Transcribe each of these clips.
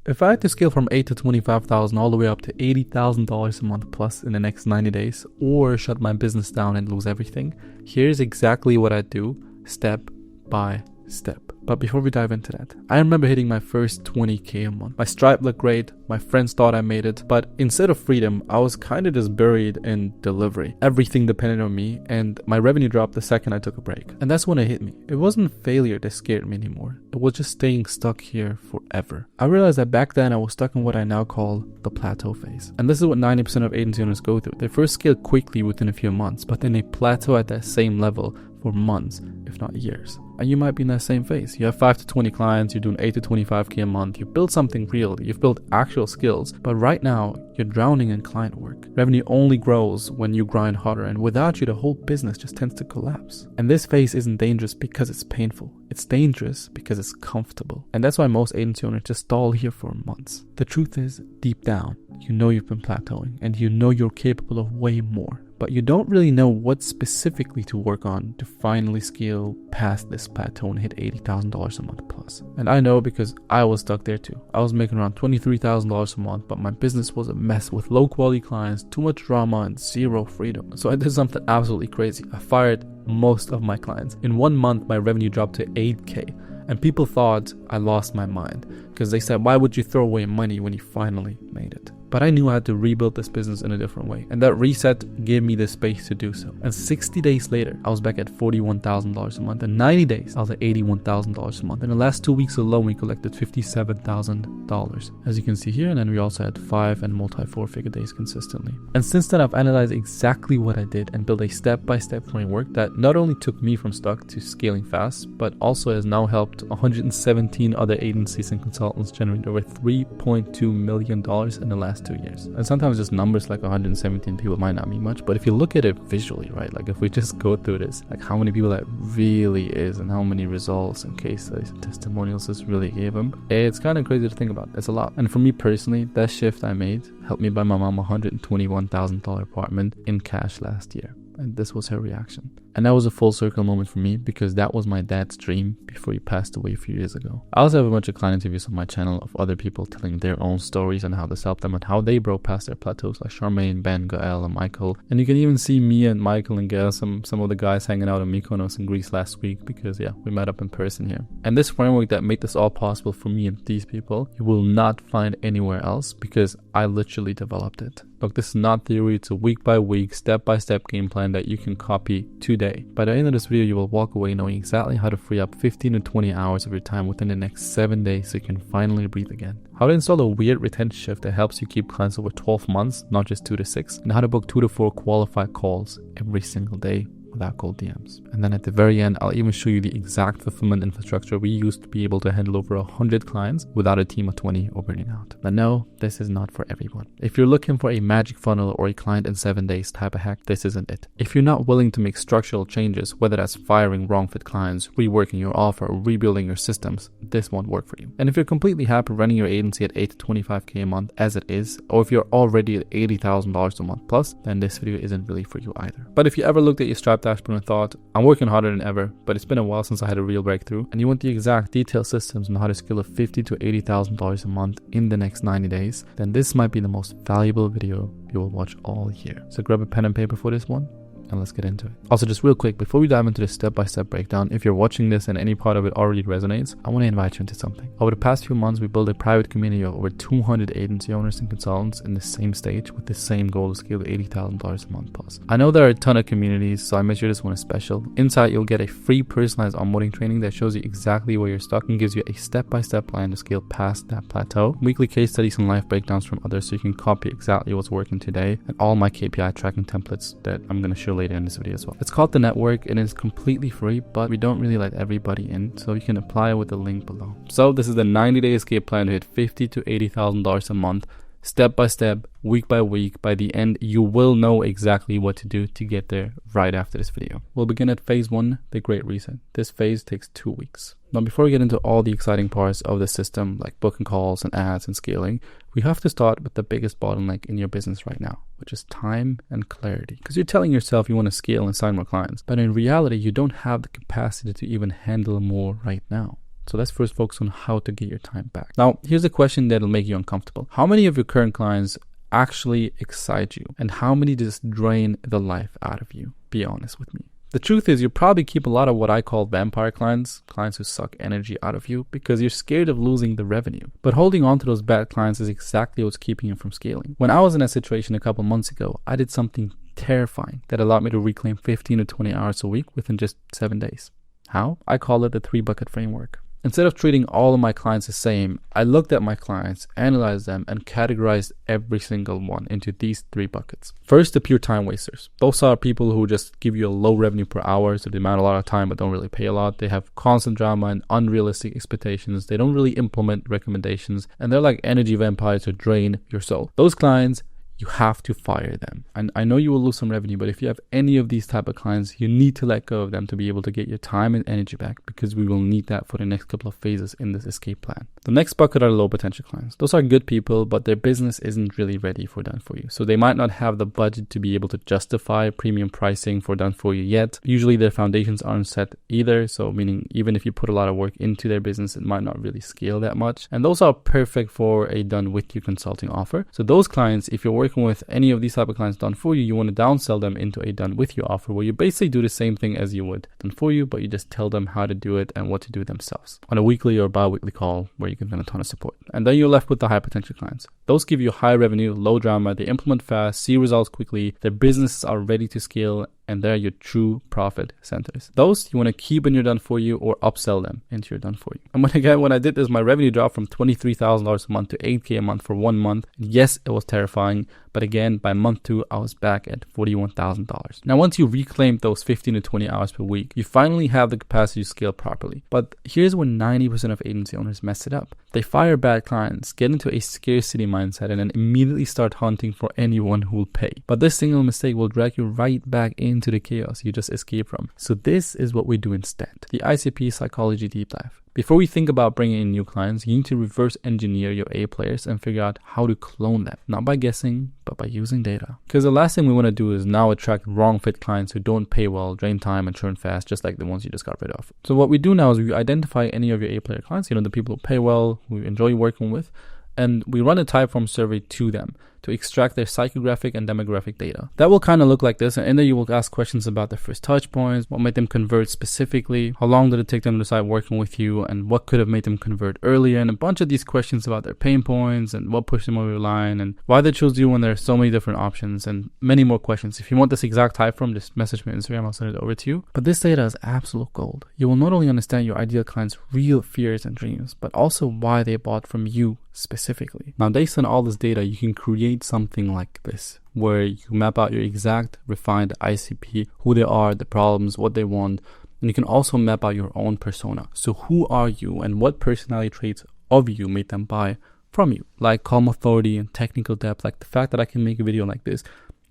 If I had to scale from 8 to 25,000 all the way up to $80,000 a month plus in the next 90 days, or shut my business down and lose everything, here's exactly what I'd do step by step. But before we dive into that, I remember hitting my first 20k a month. My Stripe looked great, my friends thought I made it, but instead of freedom, I was kind of just buried in delivery. Everything depended on me, and my revenue dropped the second I took a break. And that's when it hit me. It wasn't failure that scared me anymore. It was just staying stuck here forever. I realized that back then I was stuck in what I now call the plateau phase. And this is what 90% of agency owners go through. They first scale quickly within a few months, but then they plateau at that same level for months, if not years. And you might be in that same phase. You have 5 to 20 clients, you're doing 8 to 25k a month, you've built something real, you've built actual skills, but right now you're drowning in client work. Revenue only grows when you grind harder, and without you the whole business just tends to collapse. And this phase isn't dangerous because it's painful. It's dangerous because it's comfortable. And that's why most agency owners just stall here for months. The truth is, deep down, you know you've been plateauing and you know you're capable of way more. But you don't really know what specifically to work on to finally scale past this plateau and hit $80,000 a month plus. And I know because I was stuck there too. I was making around $23,000 a month, but my business was a mess with low quality clients, too much drama, and zero freedom. So I did something absolutely crazy. I fired most of my clients. In 1 month, my revenue dropped to 8k. And people thought I lost my mind because they said, why would you throw away money when you finally made it? But I knew I had to rebuild this business in a different way. And that reset gave me the space to do so. And 60 days later, I was back at $41,000 a month. In 90 days, I was at $81,000 a month. In the last 2 weeks alone, we collected $57,000, as you can see here. And then we also had 5 and multi 4-figure days consistently. And since then, I've analyzed exactly what I did and built a step-by-step framework that not only took me from stuck to scaling fast, but also has now helped 117 other agencies and consultants generate over $3.2 million in the last 2 years. And sometimes just numbers like 117 people might not mean much, but if you look at it visually, right, like if we just go through this, like how many people that really is and how many results and case studies and testimonials this really gave them, it's kind of crazy to think about. It's a lot. And for me personally, that shift I made helped me buy my mom a $121,000 apartment in cash last year. And this was her reaction. And that was a full circle moment for me because that was my dad's dream before he passed away a few years ago. I also have a bunch of client interviews on my channel of other people telling their own stories and how this helped them and how they broke past their plateaus, like Charmaine, Ben, Gael, and Michael. And you can even see me and Michael and Gael, some of the guys hanging out in Mykonos in Greece last week because we met up in person here. And this framework that made this all possible for me and these people, you will not find anywhere else because I literally developed it. Look, this is not theory, it's a week by week, step by step game plan that you can copy today. By the end of this video, you will walk away knowing exactly how to free up 15 to 20 hours of your time within the next 7 days so you can finally breathe again. How to install a weird retention shift that helps you keep clients over 12 months, not just 2 to 6, and how to book 2 to 4 qualified calls every single day without cold DMs. And then at the very end, I'll even show you the exact fulfillment infrastructure we use to be able to handle over 100 clients without a team of 20 or burning out. But no, this is not for everyone. If you're looking for a magic funnel or a client in 7 days type of hack, this isn't it. If you're not willing to make structural changes, whether that's firing wrong fit clients, reworking your offer, or rebuilding your systems, this won't work for you. And if you're completely happy running your agency at 8 to 25k a month as it is, or if you're already at $80,000 a month plus, then this video isn't really for you either. But if you ever looked at your Stripe dashboard and thought, I'm working harder than ever, but it's been a while since I had a real breakthrough, and you want the exact detailed systems on how to scale a $50,000 to $80,000 a month in the next 90 days, then this might be the most valuable video you will watch all year. So grab a pen and paper for this one, and let's get into it. Also, just real quick, before we dive into the step-by-step breakdown, if you're watching this and any part of it already resonates, I want to invite you into something. Over the past few months, we built a private community of over 200 agency owners and consultants in the same stage with the same goal to scale to $80,000 a month plus. I know there are a ton of communities, so I made sure this one is special. Inside, you'll get a free personalized onboarding training that shows you exactly where you're stuck and gives you a step-by-step plan to scale past that plateau, weekly case studies and live breakdowns from others so you can copy exactly what's working today, and all my KPI tracking templates that I'm going to show later in this video as well. It's called The Network and it's completely free, but we don't really let everybody in, so you can apply with the link below. So this is the 90-day escape plan to hit $50,000 to $80,000 a month, step by step, week by week. By the end, you will know exactly what to do to get there right after this video. We'll begin at phase 1, the Great Reset. This phase takes 2 weeks. Now, before we get into all the exciting parts of the system, like booking calls and ads and scaling, we have to start with the biggest bottleneck in your business right now, which is time and clarity. Because you're telling yourself you want to scale and sign more clients, but in reality, you don't have the capacity to even handle more right now. So let's first focus on how to get your time back. Now, here's a question that'll make you uncomfortable. How many of your current clients actually excite you? And how many just drain the life out of you? Be honest with me. The truth is, you probably keep a lot of what I call vampire clients who suck energy out of you because you're scared of losing the revenue. But holding on to those bad clients is exactly what's keeping you from scaling. When I was in that situation a couple months ago, I did something terrifying that allowed me to reclaim 15 to 20 hours a week within just 7 days. How? I call it the 3-bucket framework. Instead of treating all of my clients the same, I looked at my clients, analyzed them, and categorized every single one into these 3 buckets. First, the pure time wasters. Those are people who just give you a low revenue per hour, so they demand a lot of time but don't really pay a lot. They have constant drama and unrealistic expectations. They don't really implement recommendations, and they're like energy vampires who drain your soul. Those clients, you have to fire them. And I know you will lose some revenue, but if you have any of these type of clients, you need to let go of them to be able to get your time and energy back, because we will need that for the next couple of phases in this escape plan. The next bucket are low potential clients. Those are good people, but their business isn't really ready for done for you. So they might not have the budget to be able to justify premium pricing for done for you yet. Usually their foundations aren't set either. So meaning even if you put a lot of work into their business, it might not really scale that much. And those are perfect for a done with you consulting offer. So those clients, if you're working with any of these type of clients done for you, you want to downsell them into a done with you offer where you basically do the same thing as you would done for you, but you just tell them how to do it and what to do themselves on a weekly or bi-weekly call where you can get a ton of support. And then you're left with the high potential clients. Those give you high revenue, low drama, they implement fast, see results quickly, their businesses are ready to scale, and they're your true profit centers. Those you want to keep in your done for you or upsell them into your done for you. And when I did this, my revenue dropped from $23,000 a month to $8K a month for 1 month. Yes, it was terrifying, but again, by month 2, I was back at $41,000. Now, once you reclaim those 15 to 20 hours per week, you finally have the capacity to scale properly. But here's where 90% of agency owners mess it up. They fire bad clients, get into a scarcity mindset, and then immediately start hunting for anyone who will pay. But this single mistake will drag you right back into the chaos you just escaped from. So this is what we do instead. The ICP Psychology Deep Dive. Before we think about bringing in new clients, you need to reverse engineer your A players and figure out how to clone them. Not by guessing, but by using data. Because the last thing we want to do is now attract wrong fit clients who don't pay well, drain time, and churn fast, just like the ones you just got rid of. So what we do now is we identify any of your A player clients, the people who pay well, who you enjoy working with, and we run a Typeform survey to them to extract their psychographic and demographic data. That will kind of look like this, and in there you will ask questions about their first touch points, what made them convert specifically, how long did it take them to start working with you, and what could have made them convert earlier, and a bunch of these questions about their pain points and what pushed them over the line and why they chose you when there are so many different options, and many more questions. If you want this exact Typeform, just message me on Instagram, I'll send it over to you. But this data is absolute gold. You will not only understand your ideal client's real fears and dreams, but also why they bought from you specifically. Now, based on all this data, you can create something like this, where you map out your exact refined ICP, who they are, the problems, what they want, and you can also map out your own persona. So who are you and what personality traits of you made them buy from you? Like calm authority and technical depth, like the fact that I can make a video like this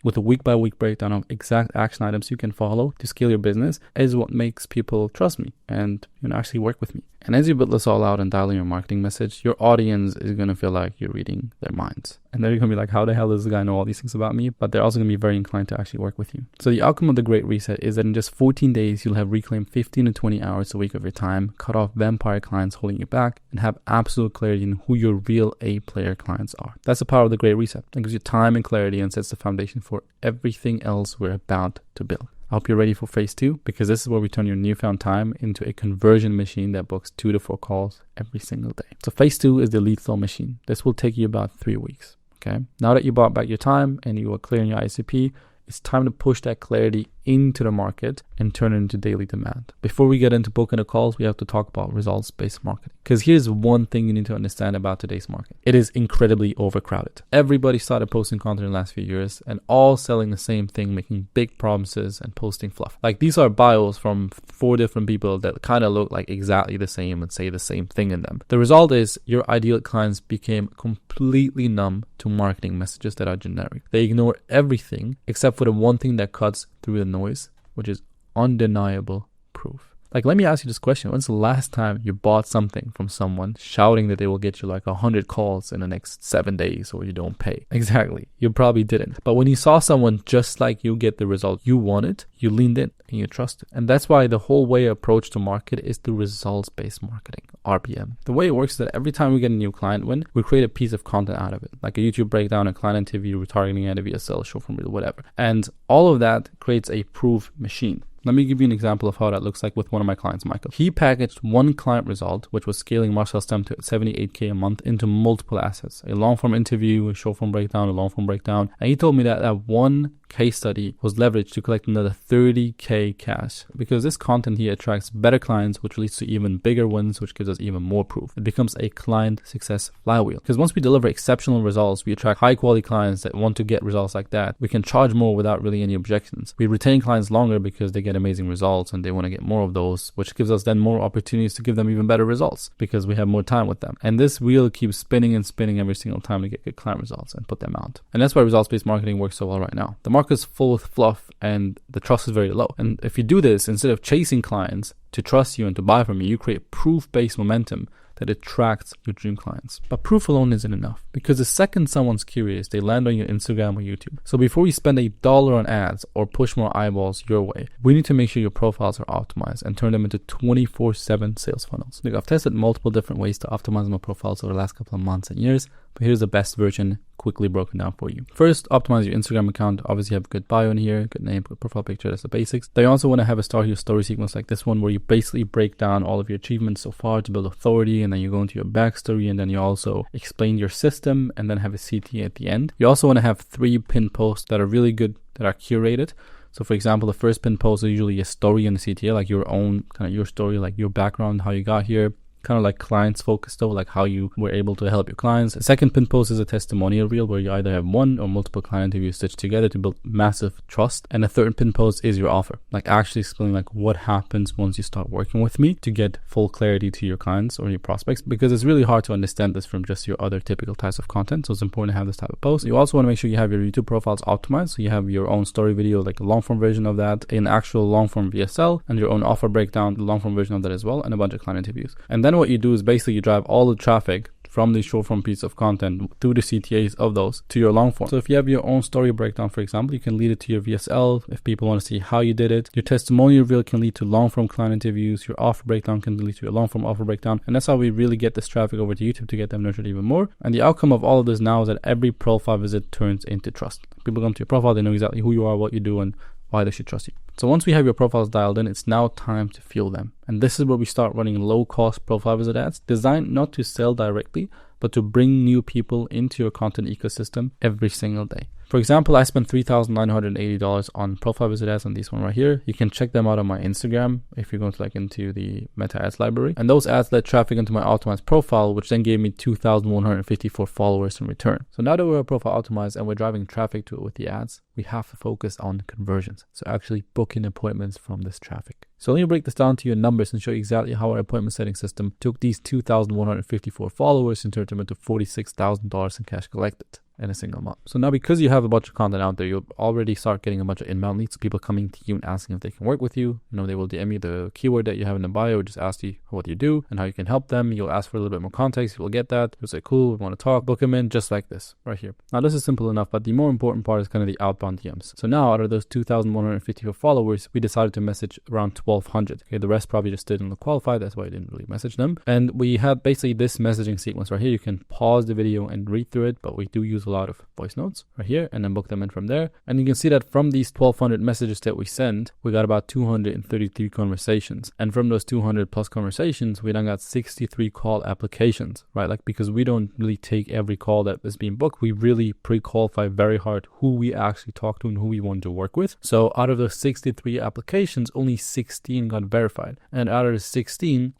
with a week-by-week breakdown of exact action items you can follow to scale your business is what makes people trust me and actually work with me. And as you build this all out and dial in your marketing message, your audience is going to feel like you're reading their minds. And they're going to be like, how the hell does this guy know all these things about me? But they're also going to be very inclined to actually work with you. So the outcome of the Great Reset is that in just 14 days, you'll have reclaimed 15 to 20 hours a week of your time, cut off vampire clients holding you back, and have absolute clarity in who your real A-player clients are. That's the power of the Great Reset. It gives you time and clarity and sets the foundation for everything else we're about to build. I hope you're ready for phase 2, because this is where we turn your newfound time into a conversion machine that books 2 to 4 calls every single day. So phase 2 is the leadflow machine. This will take you about 3 weeks. Okay. Now that you bought back your time and you are clearing your ICP, it's time to push that clarity into the market and turn it into daily demand. Before we get into booking the calls, we have to talk about results-based marketing. Because here's one thing you need to understand about today's market. It is incredibly overcrowded. Everybody started posting content in the last few years and all selling the same thing, making big promises and posting fluff. Like these are bios from 4 different people that kind of look like exactly the same and say the same thing in them. The result is your ideal clients became completely numb to marketing messages that are generic. They ignore everything except for the one thing that cuts through the noise, which is undeniable proof. Like, let me ask you this question. When's the last time you bought something from someone shouting that they will get you like 100 calls in the next 7 days or you don't pay? Exactly. You probably didn't. But when you saw someone just like you get the result you wanted, you leaned in and you trusted. And that's why the whole way approach to market is through results-based marketing, RBM. The way it works is that every time we get a new client win, we create a piece of content out of it, like a YouTube breakdown, a client interview, retargeting ad, VSL, show from reel, whatever. And all of that creates a proof machine. Let me give you an example of how that looks like with one of my clients, Michael. He packaged one client result, which was scaling Marcel Stem to 78K a month, into multiple assets. A long form interview, a short form breakdown, a long form breakdown. And he told me that that one case study was leveraged to collect another 30K cash, because this content here attracts better clients, which leads to even bigger wins, which gives us even more proof. It becomes a client success flywheel, because once we deliver exceptional results, we attract high quality clients that want to get results like that. We can charge more without really any objections. We retain clients longer because they get amazing results and they want to get more of those, which gives us then more opportunities to give them even better results because we have more time with them. And this wheel keeps spinning and spinning every single time to get good client results and put them out. And that's why results-based marketing works so well right now. The market is full with fluff and the trust is very low. And if you do this, instead of chasing clients to trust you and to buy from you create proof-based momentum that attracts your dream clients. But proof alone isn't enough, because the second someone's curious, they land on your Instagram or YouTube. So before you spend $1 on ads or push more eyeballs your way, we need to make sure your profiles are optimized and turn them into 24/7 sales funnels. Look, I've tested multiple different ways to optimize my profiles over the last couple of months and years, but here's the best version quickly broken down for you. First, optimize your Instagram account. Obviously, have a good bio in here, good name, good profile picture. That's the basics. They also want to have a start your story sequence like this one, where you basically break down all of your achievements so far to build authority, and then you go into your backstory, and then you also explain your system, and then have a CTA at the end. You also want to have 3 pinned posts that are really good, that are curated. So for example, the first pinned post is usually a story in the CTA, like your own, kind of your story, like your background, how you got here. Kind of like clients focused though, like how you were able to help your clients. The second pin post is a testimonial reel where you either have one or multiple client interviews stitched together to build massive trust. And the third pin post is your offer, like actually explaining like what happens once you start working with me to get full clarity to your clients or your prospects, because it's really hard to understand this from just your other typical types of content. So it's important to have this type of post. You also want to make sure you have your YouTube profiles optimized. So you have your own story video, like a long form version of that, an actual long form VSL, and your own offer breakdown, the long form version of that as well, and a bunch of client interviews. And then what you do is basically you drive all the traffic from the short form piece of content through the CTAs of those to your long form. So if you have your own story breakdown, for example, you can lead it to your VSL if people want to see how you did it. Your testimonial reel can lead to long form client interviews. Your offer breakdown can lead to your long form offer breakdown. And that's how we really get this traffic over to YouTube to get them nurtured even more. And the outcome of all of this now is that every profile visit turns into trust. People come to your profile, they know exactly who you are, what you do, and why they should trust you. So once we have your profiles dialed in, it's now time to fuel them. And this is where we start running low-cost profile visit ads designed not to sell directly, but to bring new people into your content ecosystem every single day. For example, I spent $3,980 on profile visit ads on this one right here. You can check them out on my Instagram if you're going to like into the meta ads library. And those ads led traffic into my optimized profile, which then gave me 2,154 followers in return. So now that we're profile optimized and we're driving traffic to it with the ads, we have to focus on conversions. So actually booking appointments from this traffic. So let me break this down to your numbers and show you exactly how our appointment setting system took these 2,154 followers and turned them into $46,000 in cash collected in a single month. So now because you have a bunch of content out there, you'll already start getting a bunch of inbound leads, people coming to you and asking if they can work with you. You know, they will DM you the keyword that you have in the bio, just ask you what you do and how you can help them. You'll ask for a little bit more context. You'll get that. You'll say, cool, we want to talk, book them in, just like this right here. Now this is simple enough, but the more important part is kind of the outbound DMs. So now out of those 2,154 followers, we decided to message around 1,200. Okay, the rest probably just didn't look qualified. That's why I didn't really message them. And we had basically this messaging sequence right here. You can pause the video and read through it, but we do use a lot of voice notes right here and then book them in from there. And you can see that from these 1,200 messages that we send, we got about 233 conversations. And from those 200 plus conversations, we then got 63 call applications, right? Like, because we don't really take every call that is being booked, we really pre-qualify very hard who we actually talk to and who we want to work with. So out of those 63 applications, only 16 got verified. And out of the 16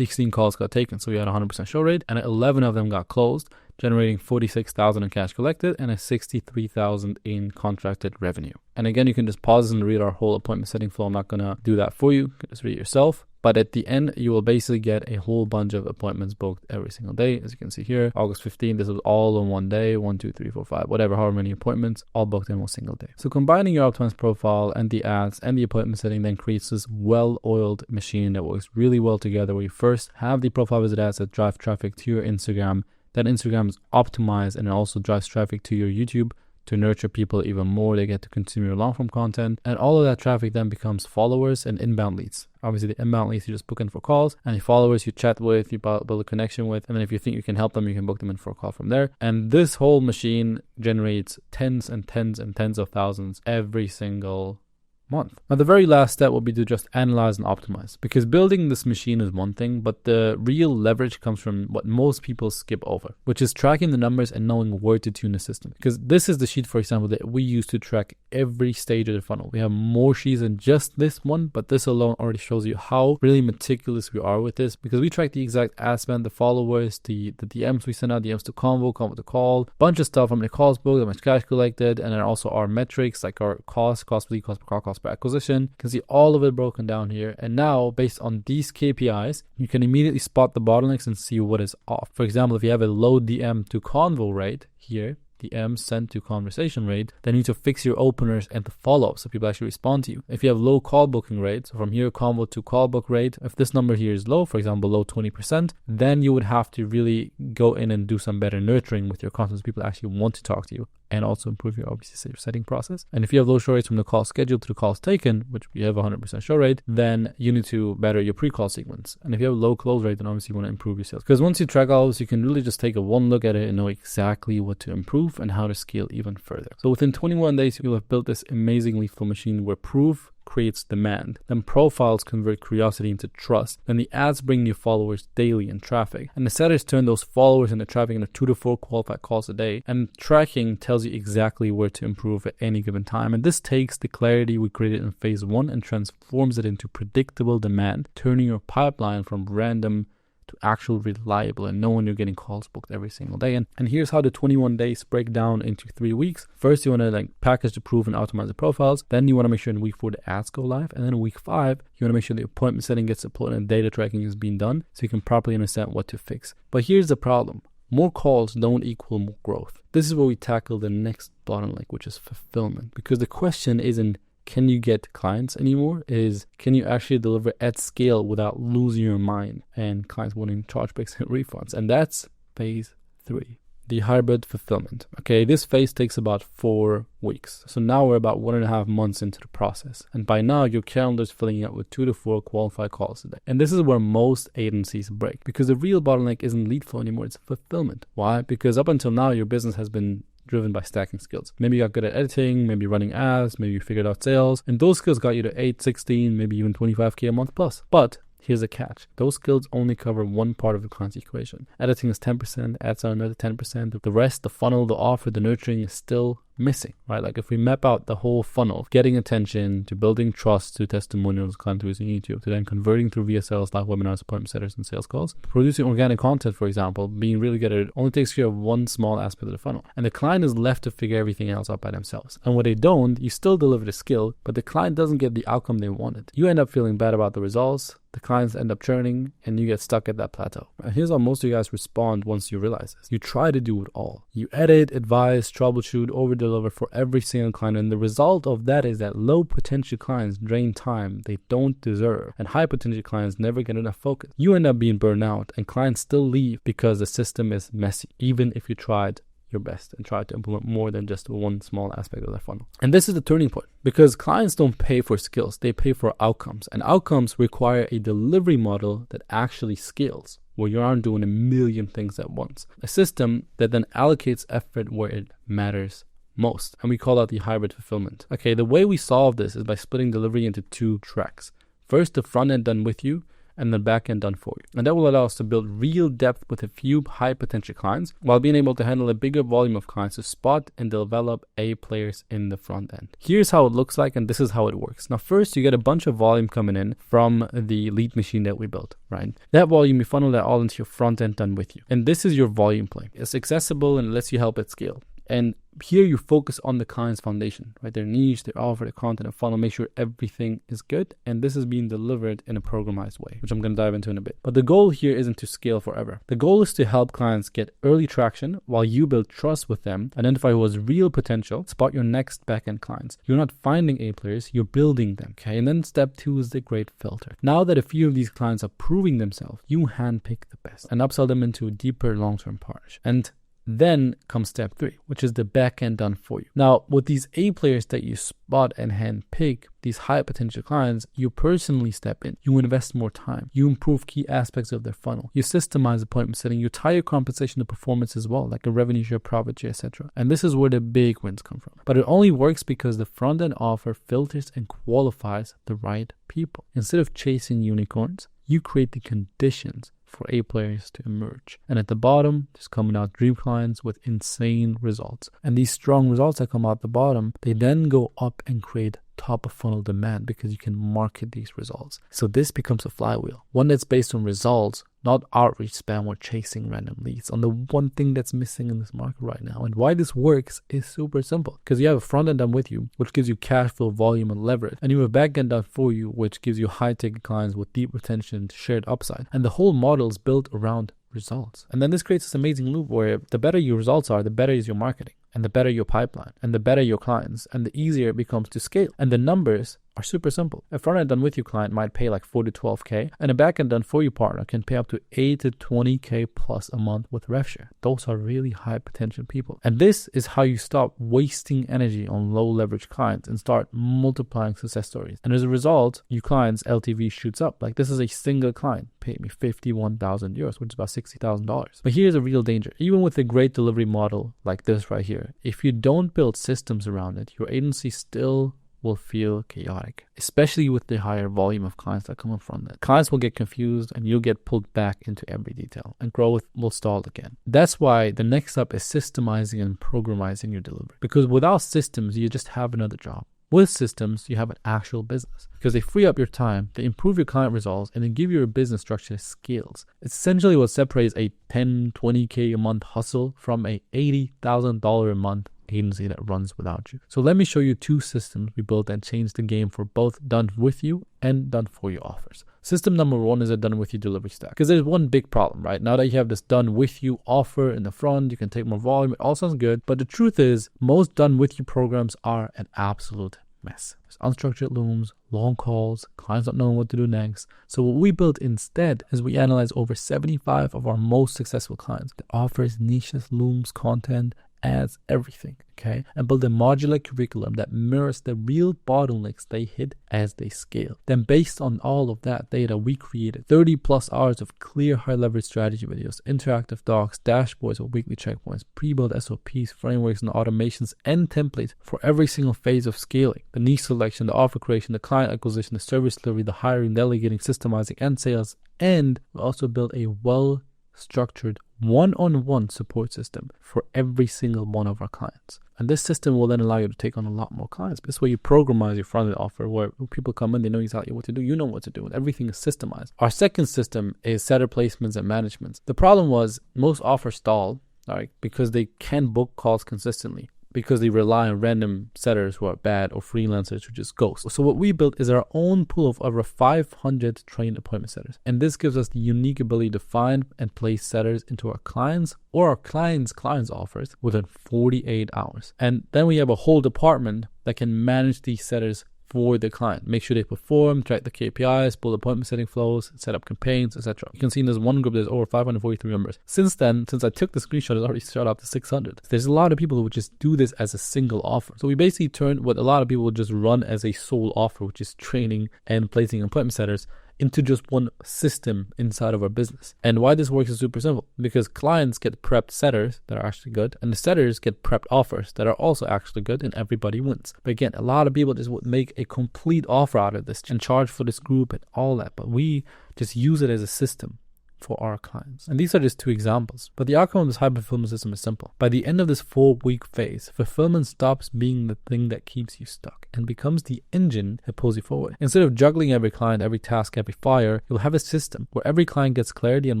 calls got taken. So we had a 100% show rate and 11 of them got closed, generating $46,000 in cash collected and a $63,000 in contracted revenue. And again, you can just pause and read our whole appointment setting flow. I'm not going to do that for you. You can just read it yourself. but at the end, you will basically get a whole bunch of appointments booked every single day. As you can see here, August 15th, this was all on one day, 1, 2, 3, 4, 5, whatever, however many appointments, all booked in one single day. So combining your optimized profile and the ads and the appointment setting then creates this well-oiled machine that works really well together, where you first have the profile visit ads that drive traffic to your Instagram. Then Instagram is optimized and it also drives traffic to your YouTube to nurture people even more. They get to consume your long-form content, and all of that traffic then becomes followers and inbound leads. Obviously, the inbound leads you just book in for calls, and the followers you chat with, you build a connection with, and then if you think you can help them, you can book them in for a call from there. And this whole machine generates tens and tens and tens of thousands every single month. Now, the very last step will be to just analyze and optimize, because building this machine is one thing, but the real leverage comes from what most people skip over, which is tracking the numbers and knowing where to tune the system. Because this is the sheet, for example, that we use to track every stage of the funnel. We have more sheets than just this one, but this alone already shows you how really meticulous we are with this, because we track the exact ad spend, the followers, the DMs we send out, DMs to convo to call, bunch of stuff, how many calls booked, how much cash collected, and then also our metrics like our cost per lead, cost per call, cost per acquisition. You can see all of it broken down here. And now, based on these KPIs, you can immediately spot the bottlenecks and see what is off. For example, if you have a low DM to convo rate here, DM sent to conversation rate, then you need to fix your openers and the follow-up so people actually respond to you. If you have low call booking rate, so from here convo to call book rate, if this number here is low, for example, low 20%, then you would have to really go in and do some better nurturing with your content so people actually want to talk to you, and also improve your obviously your setting process. And if you have low show rates from the call scheduled to the calls taken, which we have 100% show rate, then you need to better your pre-call sequence. And if you have low close rate, then obviously you want to improve your sales. Because once you track all this, you can really just take a one look at it and know exactly what to improve and how to scale even further. So within 21 days, you'll have built this amazing lead flow machine where proof creates demand, then profiles convert curiosity into trust, then the ads bring new followers daily and traffic, and the setters turn those followers into traffic into 2 to 4 qualified calls a day, and tracking tells you exactly where to improve at any given time. And this takes the clarity we created in phase 1 and transforms it into predictable demand, turning your pipeline from random to actual reliable and knowing you're getting calls booked every single day. And here's how the 21 days break down into 3 weeks. First, you want to package the proof and optimize the profiles. Then you want to make sure in week 4 the ads go live. And then in week 5, you want to make sure the appointment setting gets deployed and data tracking is being done so you can properly understand what to fix. But here's the problem. More calls don't equal more growth. This is where we tackle the next bottleneck, which is fulfillment. Because the question isn't, can you get clients anymore? Is, can you actually deliver at scale without losing your mind and clients wanting chargebacks and refunds? And that's phase 3, the hybrid fulfillment. Okay, this phase takes about 4 weeks. So now we're about 1.5 months into the process. And by now your calendar is filling up with 2 to 4 qualified calls a day. And this is where most agencies break, because the real bottleneck isn't lead flow anymore, it's fulfillment. Why? Because up until now your business has been driven by stacking skills. Maybe you got good at editing, maybe running ads, maybe you figured out sales, and those skills got you to 8, 16, maybe even 25K a month plus. But here's a catch. Those skills only cover one part of the client's equation. Editing is 10%, ads are another 10%. The rest, the funnel, the offer, the nurturing is still missing, right? Like if we map out the whole funnel, getting attention to building trust to testimonials, client using YouTube, to then converting through VSLs, live webinars, appointment setters, and sales calls, producing organic content, for example, being really good at it, only takes care of one small aspect of the funnel. And the client is left to figure everything else out by themselves. And when they don't, you still deliver the skill, but the client doesn't get the outcome they wanted. You end up feeling bad about the results, the clients end up churning, and you get stuck at that plateau. And here's how most of you guys respond once you realize this. You try to do it all. You edit, advise, troubleshoot, over-deliver for every single client, and the result of that is that low potential clients drain time they don't deserve, and high potential clients never get enough focus. You end up being burned out, and clients still leave because the system is messy, even if you tried your best and try to implement more than just one small aspect of their funnel. And this is the turning point, because clients don't pay for skills, they pay for outcomes, and outcomes require a delivery model that actually scales, where you aren't doing a million things at once. A system that then allocates effort where it matters most. And we call that the hybrid fulfillment. Okay, the way we solve this is by splitting delivery into 2 tracks. First, the front end done with you, and the back end done for you. And that will allow us to build real depth with a few high potential clients, while being able to handle a bigger volume of clients to spot and develop A players in the front end. Here's how it looks like, and this is how it works. Now, first, you get a bunch of volume coming in from the lead machine that we built, right? That volume, you funnel that all into your front end done with you. And this is your volume play. It's accessible and lets you help it scale. And here you focus on the client's foundation, right? Their niche, their offer, their content, and funnel. Make sure everything is good. And this is being delivered in a programized way, which I'm going to dive into in a bit. But the goal here isn't to scale forever. The goal is to help clients get early traction while you build trust with them, identify who has real potential, spot your next backend clients. You're not finding A players, you're building them, okay? And then step 2 is the great filter. Now that a few of these clients are proving themselves, you handpick the best and upsell them into a deeper long-term partnership. And then comes step 3, which is the back end done for you. Now, with these A players that you spot and handpick, these high potential clients, you personally step in. You invest more time. You improve key aspects of their funnel. You systemize appointment setting. You tie your compensation to performance as well, like a revenue share, profit share, etc. And this is where the big wins come from. But it only works because the front end offer filters and qualifies the right people. Instead of chasing unicorns, you create the conditions for A players to emerge. And at the bottom, just coming out dream clients with insane results. And these strong results that come out the bottom, they then go up and create top of funnel demand because you can market these results. So this becomes a flywheel, one that's based on results, not outreach spam or chasing random leads, on the one thing that's missing in this market right now. And why this works is super simple, because you have a front end done with you, which gives you cash flow, volume, and leverage, and you have a back end done for you, which gives you high ticket clients with deep retention, shared upside. And the whole model is built around results. And then this creates this amazing loop where the better your results are, the better is your marketing, and the better your pipeline, and the better your clients, and the easier it becomes to scale. And the numbers are super simple. A front end done with you client might pay like 4 to 12K, and a back end done for you partner can pay up to 8 to 20K plus a month with rev share. Those are really high potential people. And this is how you stop wasting energy on low leverage clients and start multiplying success stories. And as a result, your client's LTV shoots up. Like this is a single client paid me 51,000 euros, which is about $60,000. But here's a real danger. Even with a great delivery model like this right here, if you don't build systems around it, your agency still will feel chaotic, especially with the higher volume of clients that come up from that. Clients will get confused and you'll get pulled back into every detail, and growth will stall again. That's why the next step is systemizing and programming your delivery, because without systems, you just have another job. With systems, you have an actual business because they free up your time, they improve your client results, and they give you a business structure that scales. It's essentially what separates a 10, 20K a month hustle from a $80,000 a month agency that runs without you. So let me show you 2 systems we built that changed the game for both done with you and done for you offers. System number 1 is a done with you delivery stack, because there's one big problem, right? Now that you have this done with you offer in the front, you can take more volume. It all sounds good, but the truth is most done with you programs are an absolute mess. There's unstructured looms, long calls, clients not knowing what to do next. So what we built instead is we analyzed over 75 of our most successful clients that offers niches, looms, content, ads, everything, okay? And build a modular curriculum that mirrors the real bottlenecks they hit as they scale. Then based on all of that data, we created 30 plus hours of clear high leverage strategy videos, interactive docs, dashboards with weekly checkpoints, pre-built SOPs, frameworks, and automations, and templates for every single phase of scaling: the niche selection, the offer creation, the client acquisition, the service delivery, the hiring, delegating, systemizing, and sales. And we also built a well-structured one-on-one support system for every single one of our clients. And this system will then allow you to take on a lot more clients. This way you programize your front-end offer where people come in, they know exactly what to do, you know what to do, and everything is systemized. Our second system is setter placements and managements. The problem was most offers stall, right, because they can't book calls consistently, because they rely on random setters who are bad or freelancers who just ghost. So what we built is our own pool of over 500 trained appointment setters. And this gives us the unique ability to find and place setters into our clients or our clients' offers within 48 hours. And then we have a whole department that can manage these setters for the client, make sure they perform, track the KPIs, build appointment setting flows, set up campaigns, etc. You can see in this one group there's over 543 members. Since then, since I took the screenshot, it's already shot up to 600. There's a lot of people who would just do this as a single offer. So we basically turned what a lot of people would just run as a sole offer, which is training and placing appointment setters, into just one system inside of our business. And why this works is super simple, because clients get prepped setters that are actually good, and the setters get prepped offers that are also actually good, and everybody wins. But again, a lot of people just would make a complete offer out of this and charge for this group and all that, but we just use it as a system for our clients. And these are just two examples. But the outcome of this high fulfillment system is simple. By the end of this 4-week phase, fulfillment stops being the thing that keeps you stuck and becomes the engine that pulls you forward. Instead of juggling every client, every task, every fire, you'll have a system where every client gets clarity and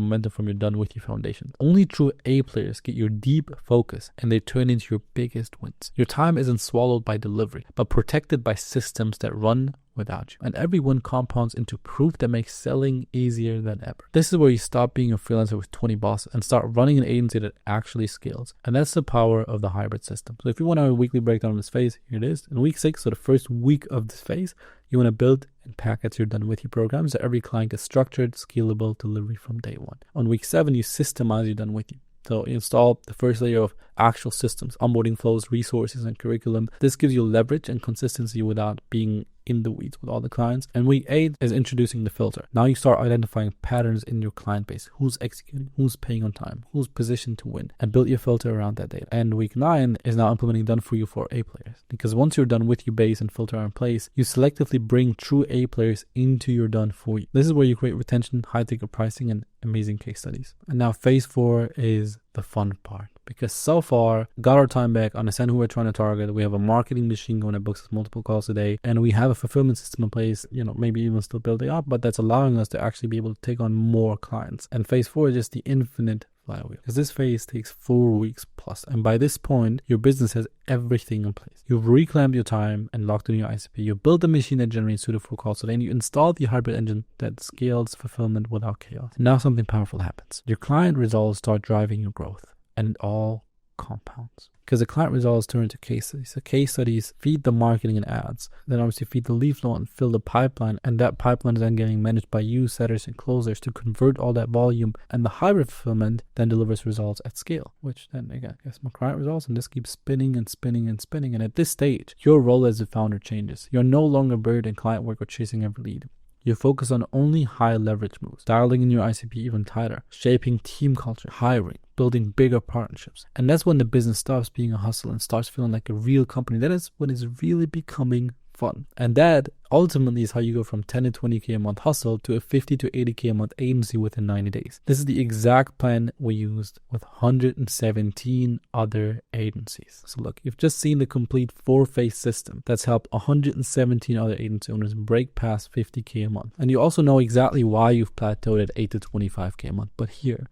momentum from your done with you foundation. Only true A players get your deep focus and they turn into your biggest wins. Your time isn't swallowed by delivery, but protected by systems that run without you. And every win compounds into proof that makes selling easier than ever. This is where you stop being a freelancer with 20 bosses and start running an agency that actually scales. And that's the power of the hybrid system. So if you want a weekly breakdown of this phase, here it is. In week 6, so the first week of this phase, you want to build and package your done with you programs so every client gets structured, scalable delivery from day one. On week 7, you systemize your done with you. So you install the first layer of actual systems, onboarding flows, resources, and curriculum. This gives you leverage and consistency without being in the weeds with all the clients. And week 8 is introducing the filter. Now you start identifying patterns in your client base. Who's executing, who's paying on time, who's positioned to win, and build your filter around that data. And week 9 is now implementing done for you for A players. Because once your done with you base and filter are in place, you selectively bring true A players into your done for you. This is where you create retention, high ticket pricing, and amazing case studies. And now phase 4 is the fun part. Because so far, got our time back, understand who we're trying to target. We have a marketing machine going that books us multiple calls a day, and we have a fulfillment system in place, maybe even still building up, but that's allowing us to actually be able to take on more clients. And phase 4 is just the infinite flywheel, because this phase takes 4 weeks plus. And by this point, your business has everything in place. You've reclaimed your time and locked in your ICP. You built a machine that generates suitable calls today, and you installed the hybrid engine that scales fulfillment without chaos. And now something powerful happens. Your client results start driving your growth. And it all compounds. Because the client results turn into case studies. So case studies feed the marketing and ads. Then obviously feed the lead flow and fill the pipeline. And that pipeline is then getting managed by you, setters, and closers to convert all that volume. And the hybrid fulfillment then delivers results at scale, which then again gets more client results. And this keeps spinning and spinning and spinning. And at this stage, your role as a founder changes. You're no longer buried in client work or chasing every lead. You focus on only high leverage moves, dialing in your ICP even tighter, shaping team culture, hiring, building bigger partnerships. And that's when the business stops being a hustle and starts feeling like a real company. That is when it's really becoming fun. And that ultimately is how you go from 10 to 20K a month hustle to a 50 to 80K a month agency within 90 days. This is the exact plan we used with 117 other agencies. So look, you've just seen the complete 4-phase system that's helped 117 other agency owners break past 50K a month. And you also know exactly why you've plateaued at 8 to 25K a month. But here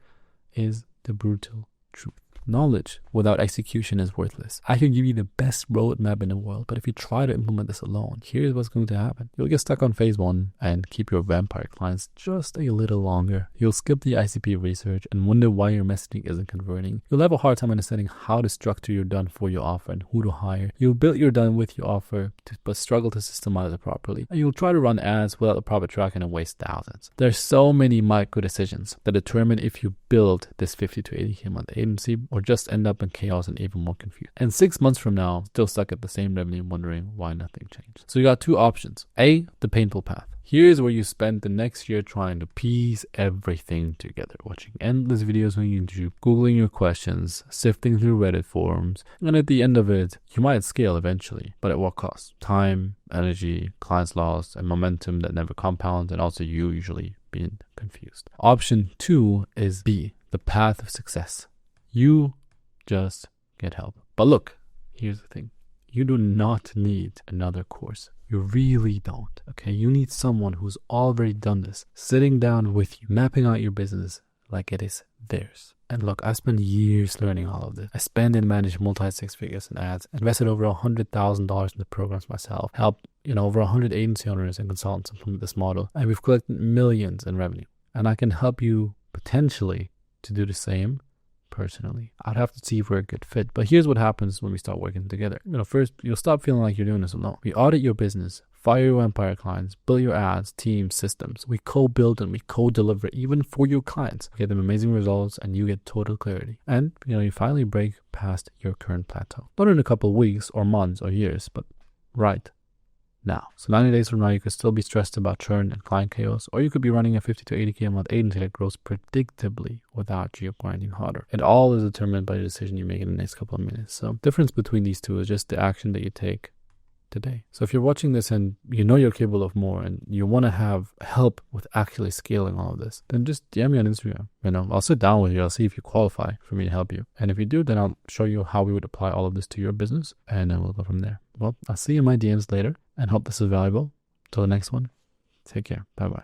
is the brutal truth. Knowledge without execution is worthless. I can give you the best roadmap in the world, but if you try to implement this alone, here's what's going to happen. You'll get stuck on phase 1 and keep your vampire clients just a little longer. You'll skip the ICP research and wonder why your messaging isn't converting. You'll have a hard time understanding how to structure your done for your offer and who to hire. You'll build your done with your offer, but struggle to systemize it properly. And you'll try to run ads without the proper tracking and waste thousands. There's so many micro decisions that determine if you build this 50 to 80K a month agency or just end up in chaos and even more confused. And 6 months from now, still stuck at the same revenue, wondering why nothing changed. So you got 2 options. A, the painful path. Here's where you spend the next year trying to piece everything together, watching endless videos on YouTube, Googling your questions, sifting through Reddit forums, and at the end of it, you might scale eventually, but at what cost? Time, energy, clients lost, and momentum that never compounds, and also you usually being confused. Option 2 is B, the path of success. You just get help. But look, here's the thing. You do not need another course. You really don't. Okay, you need someone who's already done this, sitting down with you, mapping out your business like it is theirs. And look, I spent years learning all of this. I spent and managed multi-six figures in ads, invested over $100,000 in the programs myself, helped over 100 agency owners and consultants implement this model, and we've collected millions in revenue. And I can help you potentially to do the same personally. I'd have to see if we're a good fit. But here's what happens when we start working together. First, you'll stop feeling like you're doing this alone. We audit your business, fire your empire clients, build your ads, teams, systems. We co-build and we co-deliver even for your clients. We get them amazing results and you get total clarity. And you finally break past your current plateau. Not in a couple of weeks or months or years, but right now. So 90 days from now, you could still be stressed about churn and client chaos, or you could be running a 50 to 80K a month agency that grows predictably without you grinding harder. It all is determined by the decision you make in the next couple of minutes. So the difference between these two is just the action that you take today. So if you're watching this and you know you're capable of more and you want to have help with actually scaling all of this, then just DM me on Instagram. I'll sit down with you. I'll see if you qualify for me to help you. And if you do, then I'll show you how we would apply all of this to your business, and then we'll go from there. Well, I'll see you in my DMs later, and hope this is valuable. Till the next one, take care. Bye-bye.